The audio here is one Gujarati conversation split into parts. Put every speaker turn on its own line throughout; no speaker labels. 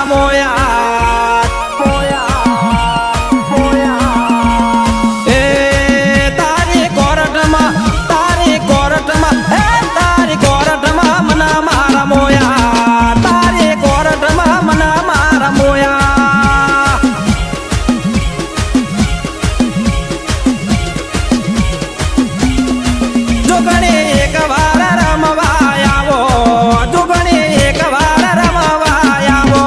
મારા મોયા એ તારી કોરટમાં મના મારા મોયા તારી કોરટમાં મના મારા મોયા જોગણે એક વાર રમવા આવો જોગણે એક વાર રમવા આવો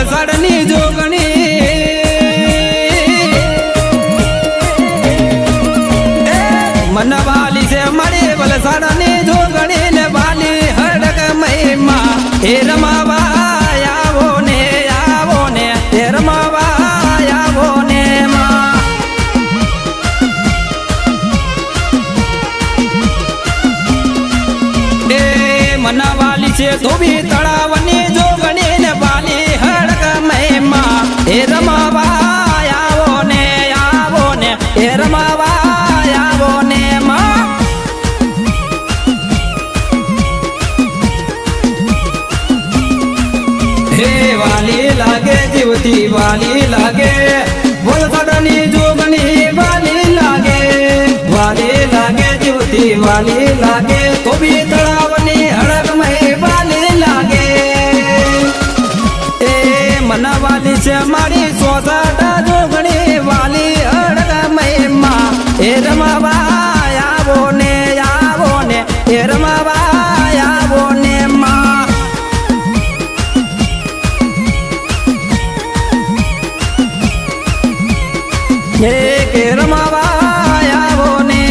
વલસાડની જોગણી મન વાલી છે મારી વલસાડની જોગણી ને વાલી હડક મહિમા એ રમાવા આવો ને એ રમાવા આવો ને માં એ મન વાલી છે ધોબી તળાવની જોગણી ને વાલી હડક મહિમા એ રમાવા આવો ને એ રમાવા આવો ને માં હે વાલી લાગે જીવતી વાલી લાગે વલસાડની જોગણી વાલી લાગે જીવતી વાલી લાગે ધોબી તળાવની હડકમય વાલી લાગે એ મના વાલી છે મારી સોસાટા જોગણી વાલી હડકમય માં એ રમાવા આવો ને એ રમાવા આવો ને માં કે રમાવા આવો ને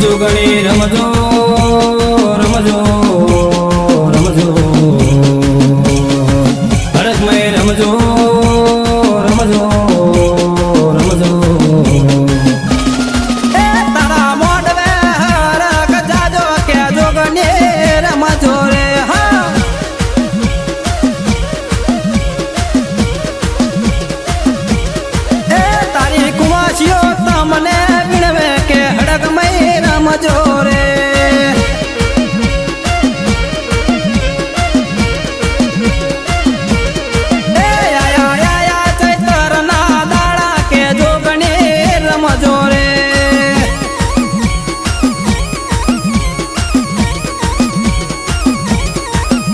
જોગણી રમજો રમજો રમજો હડકમય રમજો રમજો રમજો તારા મોઢવે હરક જાજો કે જોગણી રમજો રે હા એ તારી કુવાસીઓ તમને વિણવે કે હડકમય રમજો રે એ આયા ચૈતરના દાડા કે જોગણી રમજો રે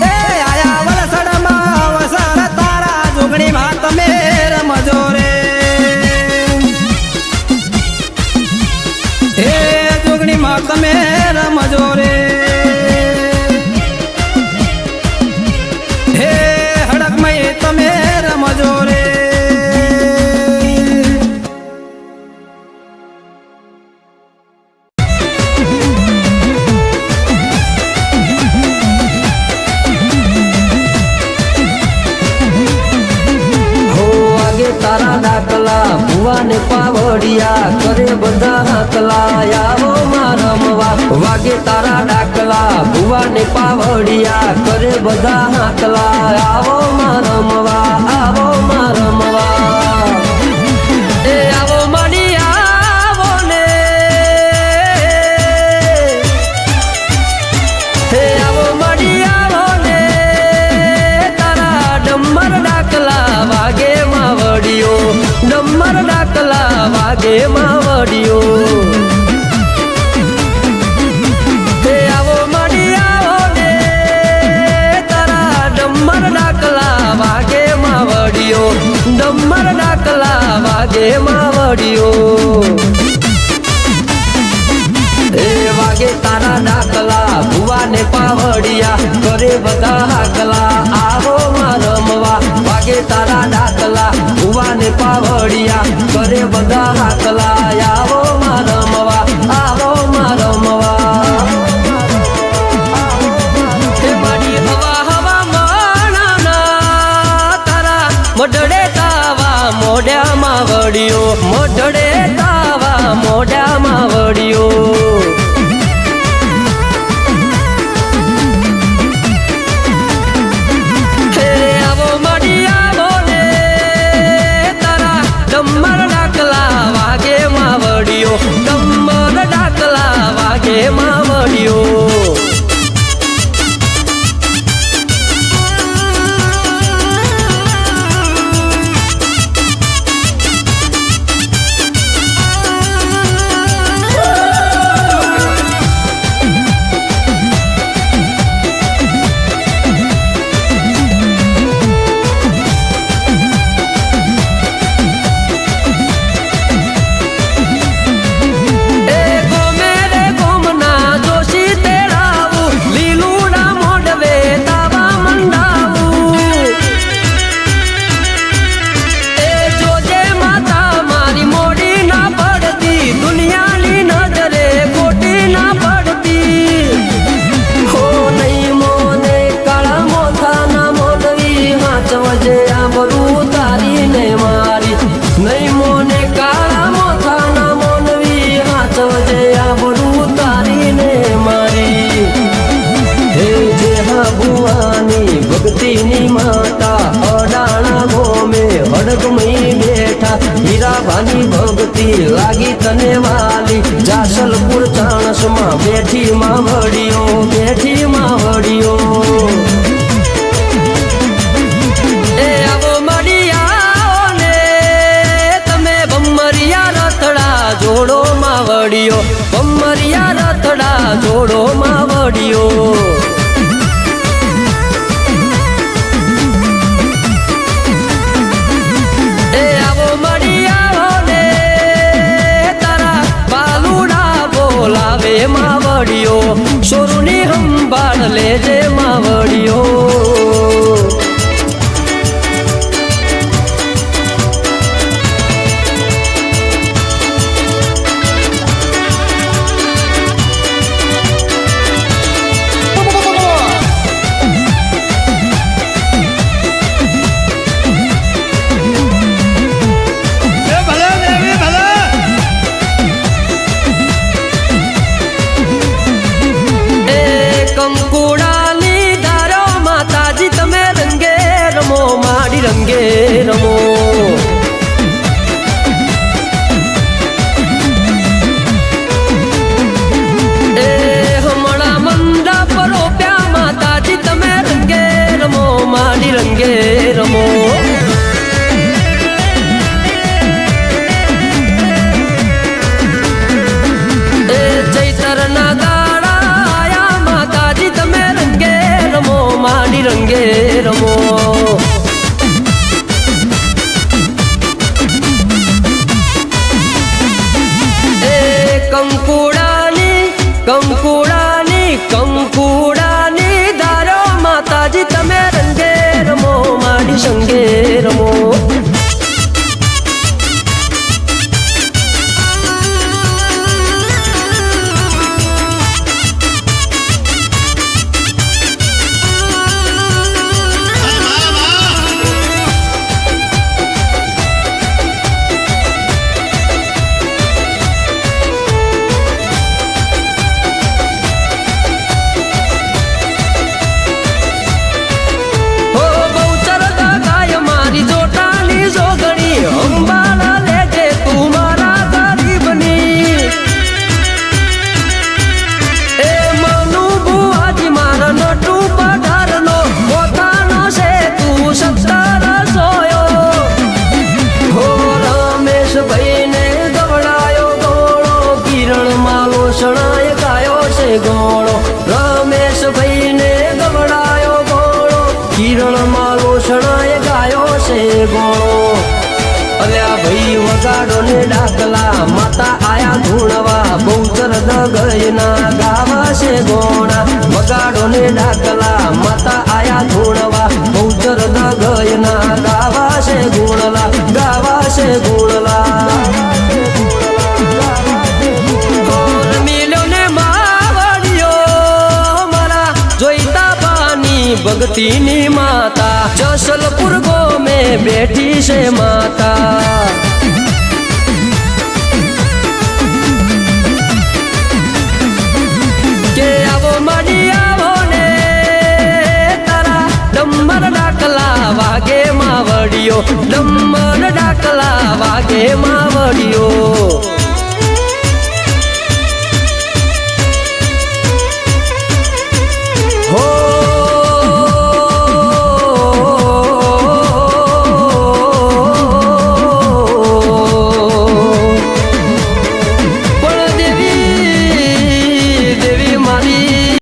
એ આયા વલસાડમાં વસાર તારા જોગણીમાં તમે રમજો રે માં તમે રમજો રે હે હડકમય તમે રમજો રે
તારા ડાકલા ભુવાને પાવડિયા કરે બધા હાકલા આવો રમવા વાગે તારા ડાકલા ભુવાને પાવડિયા કરે બધા હાકલા આવો રમવા એ આવો મળી આવો ને હે આવો મળી આવો ને તારા ડમર ડાકલા વાગે માવડિયો ડમર ડાકલા વાગે માવડિયો હે આવો મળી આવો ને તારા ડમર ડાકલા વાગે માવડિયો ડમર ડાકલા વાગે માવડિયો એ વાગે તારા ડાકલા ભુવાને પાવડિયા કરે બધા હાકલા આવો રમવા વાગે તારા ડાકલા ભુવાને પાવડિયા કરે બધા હાકલા આવો રમવા વળ્યો મોઢડે તાવા મોઢામાં વળ્યો ડમર ડાકલા વાગે માં વળ્યો ભક્તિની માતા અડાણા ગોમે હડકમઈ બેઠા હીરાભાની ભક્તિ લાગી તને વાલી જાસલપુર ચાણસમાં બેઠી માં વળ્યો એ આવો મળિયા ને તમે બમરિયા રથડા જોડો માં વળ્યો બમરિયા રથડા જોડો માં વળ્યો માં વળ્યો સોરુની સંભાળ લેજે માં વળ્યો રંગે રમો એ હમણાં મંડા પરો પ્યા માતાજી તમે રંગે રમો માડી રંગે રમો એ ચૈતરના દાડા આયા માતાજી તમે રંગે રમો માડી રંગે રમો કંકુડાની ધારો માતાજી તમે રંગે રમો માડી સંગે રમો ગોળો રમેશ ભાઈ ને ગવડાયો ગોળો કિરણ માલો શણાએ ગાયો છે ગોળો અલ્યા ભાઈ વગાડો ને ડાકલા માતા આયા ધૂણવા બહુચર દગયના ગાવા છે ગોણા વગાડો ને ડાકલા માતા આયા ધૂણવા બહુચર દગયના ગાવા છે ગુણલા ગાવા છે ગુણલા ભક્તિની માતા જસલપુર ગોમે બેઠી છે માતા માવડિયો ડમર ડાકલા વાગે માવડિયો હો પણ દેવી મારી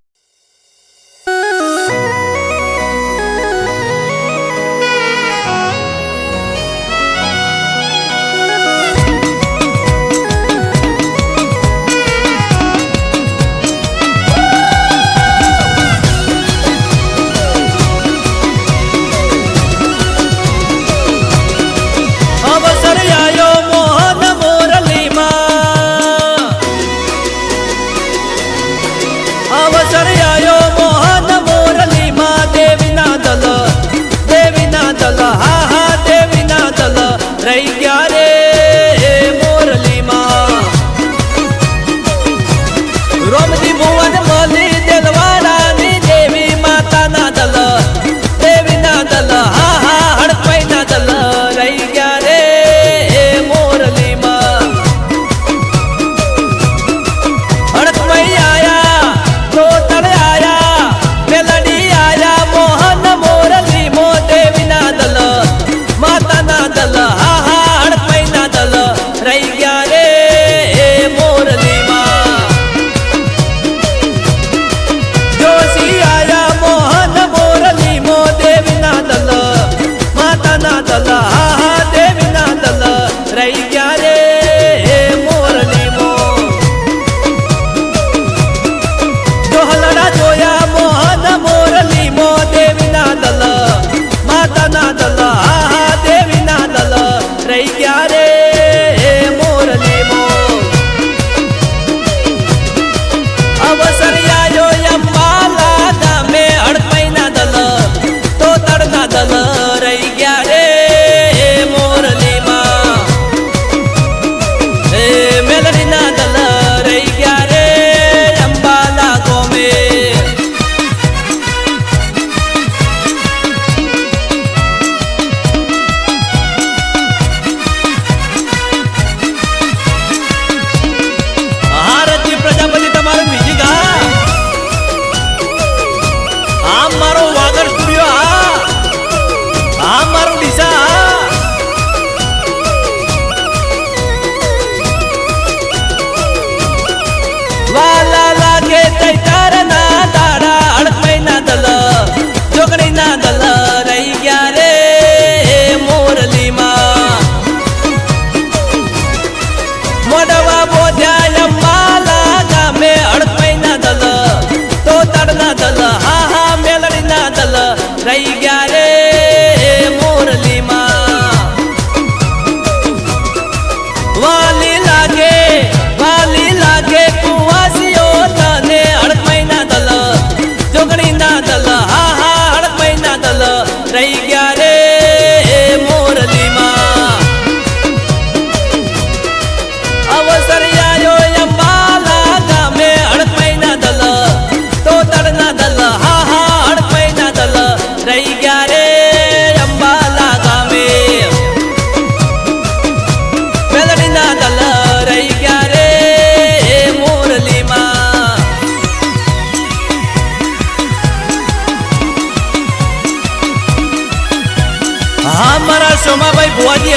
સોમાભાઈ ભુવાજી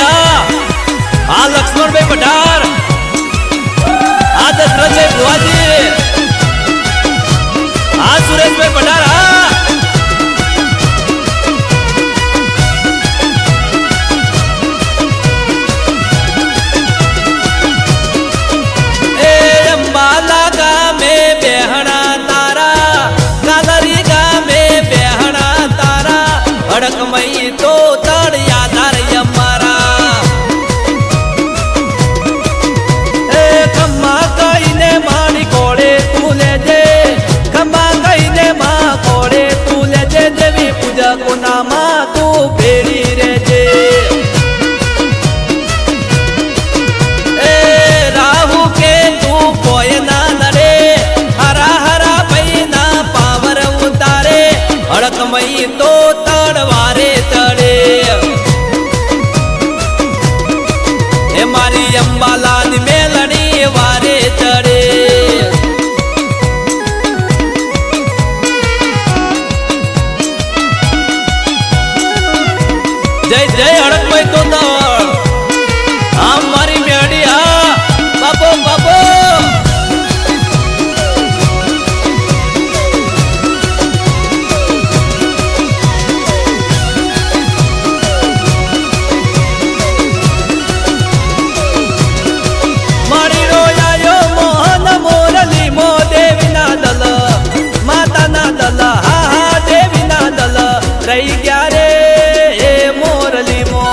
આ લક્ષ્મણભાઈ પઢાર આ દશરથભાઈ ભુવાજી આ સુરેશભાઈ પઢાર અંબાલા ગામે બેહણા તારા કાદરી ગામે બેહણા તારા અડકમઈ તો તળ યાદાર અમારા એ ખમ્મા કઈને મારી કોળે તું લેજે ખમ્મા કઈને માં કોળે તું લેજે દેવી પૂજા કોનામાં તું ભેળી રેજે અડકમઈ તો તડવારે તડે જય જય હડકભાઈ તો આમ મારી મેડી હા બાપો બાપો મારી રોયાયો મોહન મોરલી મો દેવીના દલ માતાના દલ હા હા દેવીના દલ રહી ગયા રે એ મોરલી મો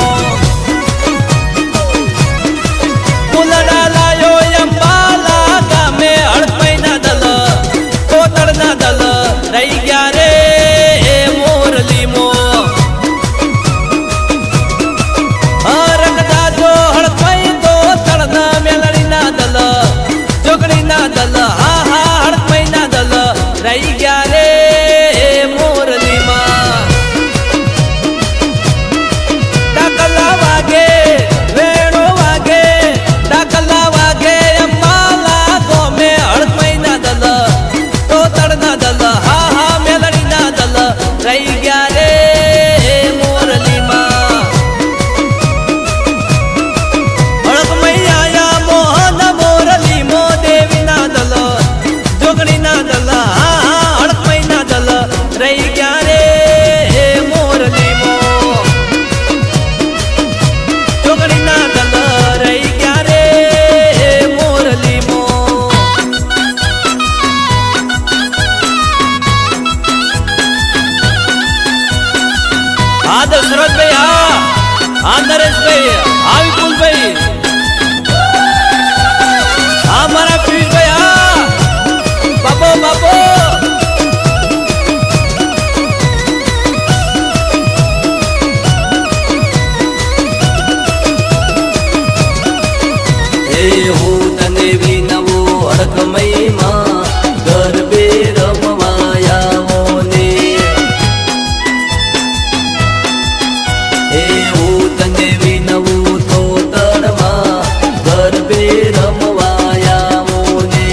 ફૂલડા લાયો અંબાલા ગામે હડપઈના દલ કોતળના દલ રહી ગયા રે એ મોરલી મો રંગતા જો હડપઈ તો તળના મેલડીના દલ જોગણીના દલ હા હા હડપઈના દલ રહી ગયા રે એ મોરલીમાં ડાકલા વાગે વેણો વાગે ડાકલા વાગે અંબાલા ગોમે હડપઈના દલ તો તળના દલ હા હા મેલડીના દલ રહી ગયા રે એ મોરલીમાં હડકમૈયા મોહન મોરલી મો દેવીના દલ જોગણીના દલ હા હા હડકમૈના દલ રહી ગયા રે એ મોરલી મો જોગણીના દલ રહી ગયા રે એ મોરલી મો હા દશરથભાઈ હા નરેશભાઈ હા વિપુલભાઈ હા મારા પિયુષભાઈ હા બાપો બાપો
હે હું તને વિનવો હડકમઈમાં ગરબે રમવા આવો ને હે હું તને વિનવું તો તળમાં ગરબે રમવા આવો ને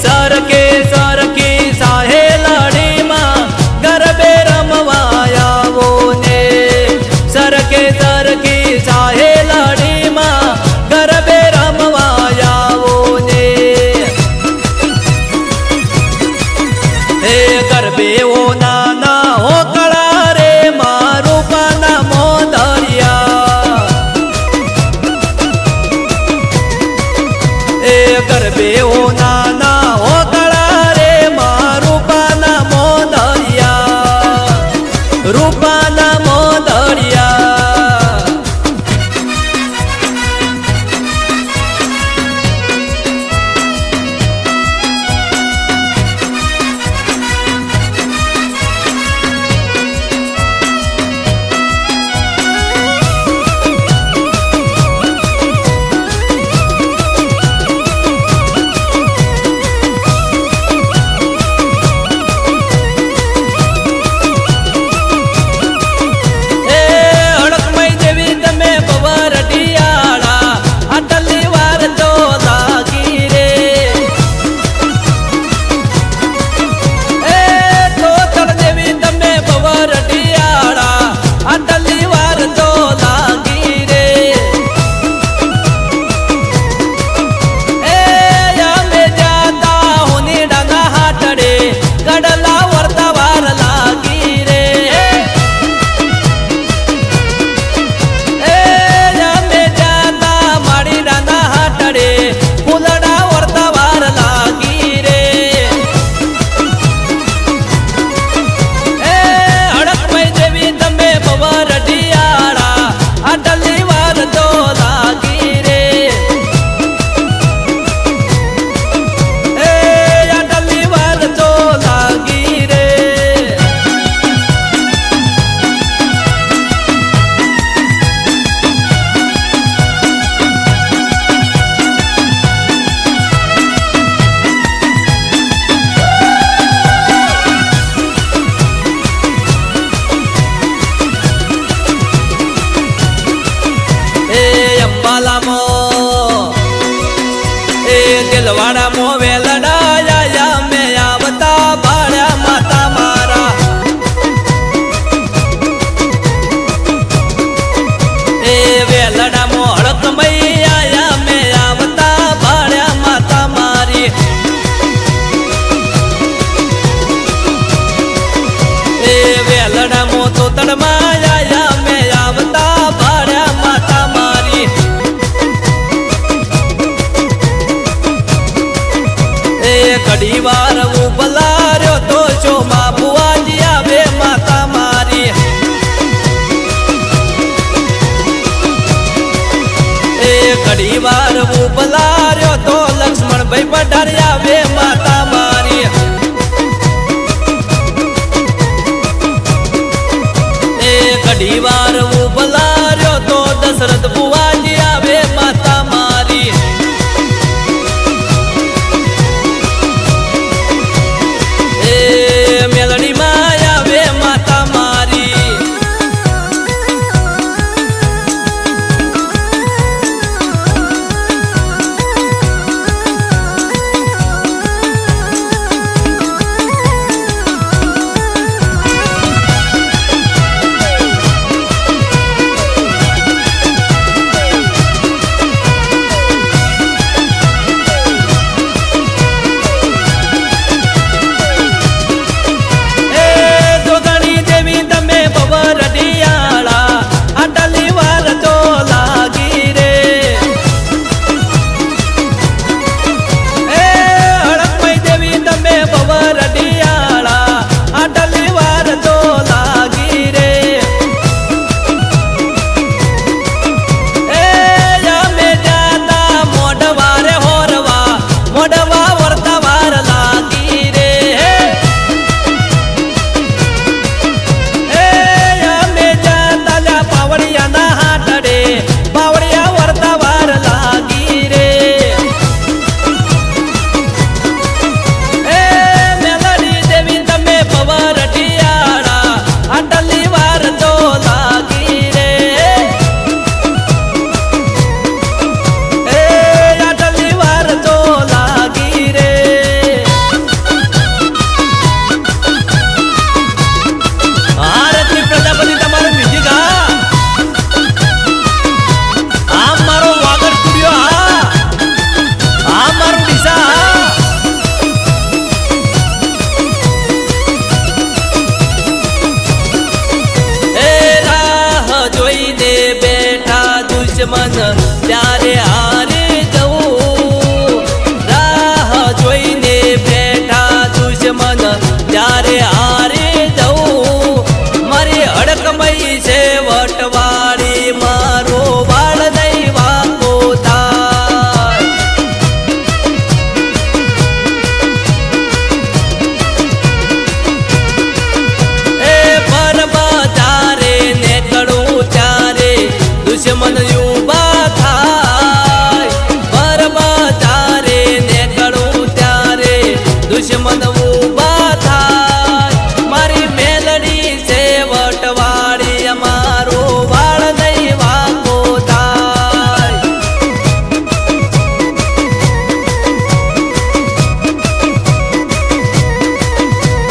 સરકે સરકે સાહે લાડીમાં ગરબે રમવા આવો ને સરકે સરકે સાહે લાડીમાં ગરબે રમવા આવો ને હે ગરબે ઓ નાના હો કળા રે મારું પાના મોદરિયા એ ગરબે ઓ નાના હો કળા રે મારું પાના મોદરિયા રૂપાના મોદરિયા
ઘડી વાર ઉભલા રહ્યો તો દશરથ બુવાજી આવે માતા મારી એ મેલડીમાં આવે માતા મારી મન ત્યારે હારે જવું રાહ જોઈને બેઠા દુશ્મન ત્યારે હારે જવું મારી હડકમય છે વટવાળી મારો વાળ નહીં વાકો થાય એ પરબા તારે નીકળું ત્યારે દુશ્મન દુશ્મન ઉભા થાય મારી મેલડી છે વટવાળી અમારો વાળ નહીં વાકો થાય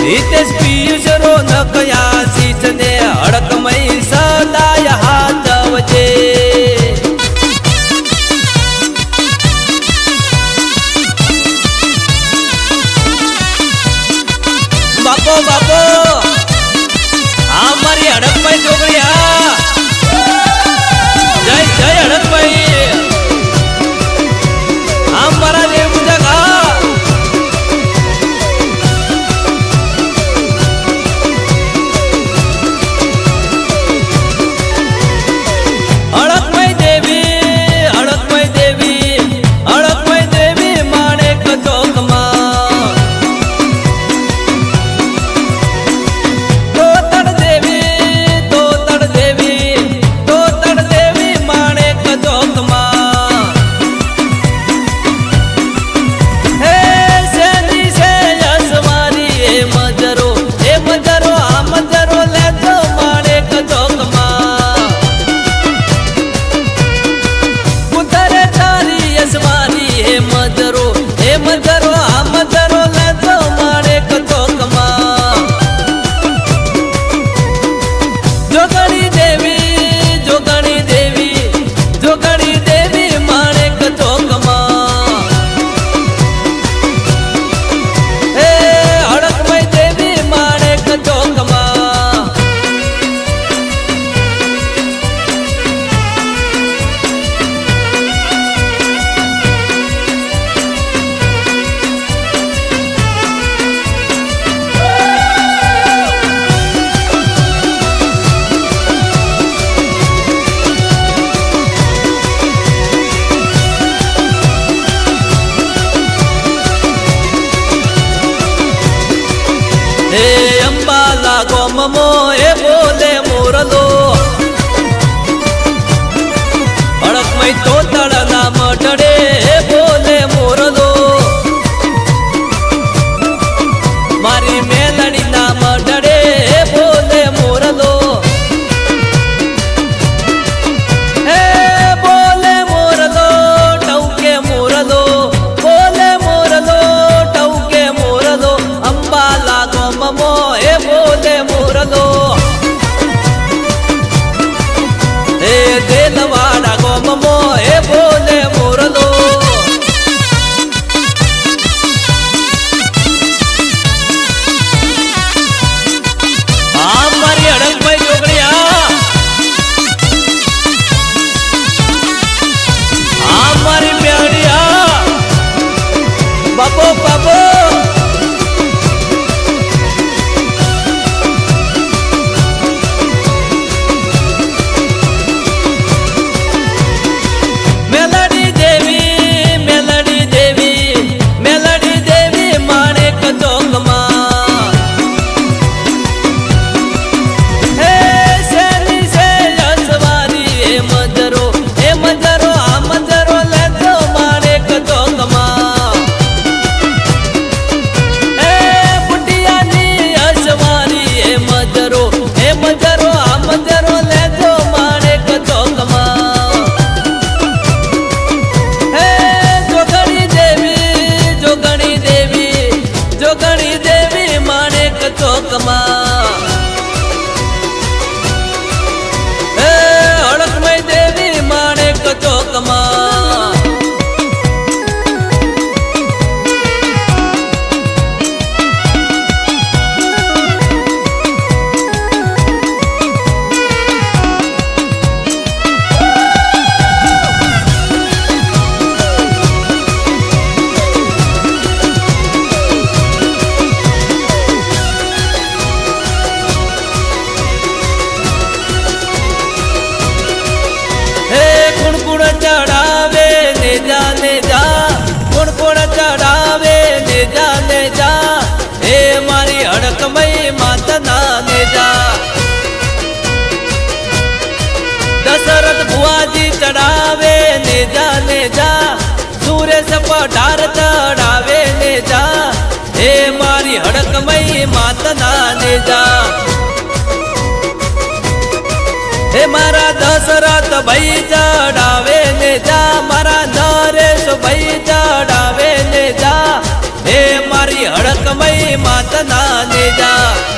હિતેશ પિયુષ રોનક આશીષ ને હડકમય સદાય હાથ વચ્ચે બાપો બાપો હા મારી હડકભાઈ છોકરી હા જય જય હડકભાઈ હા મારા દેવ પૂજક હા હડકભાઈ દેવી માણેક ચોકમાં હે અંબાલા ગોમમો એ બોલે મોરલો ઢાર ચડાવે ને જા હે મારી હડકમય માતના ને જા હે મારા દશરથ ભાઈ ચડાવે ને જા મારા નરેશ ભાઈ ચડાવે ને જા હે મારી હડકમય માતના ને જા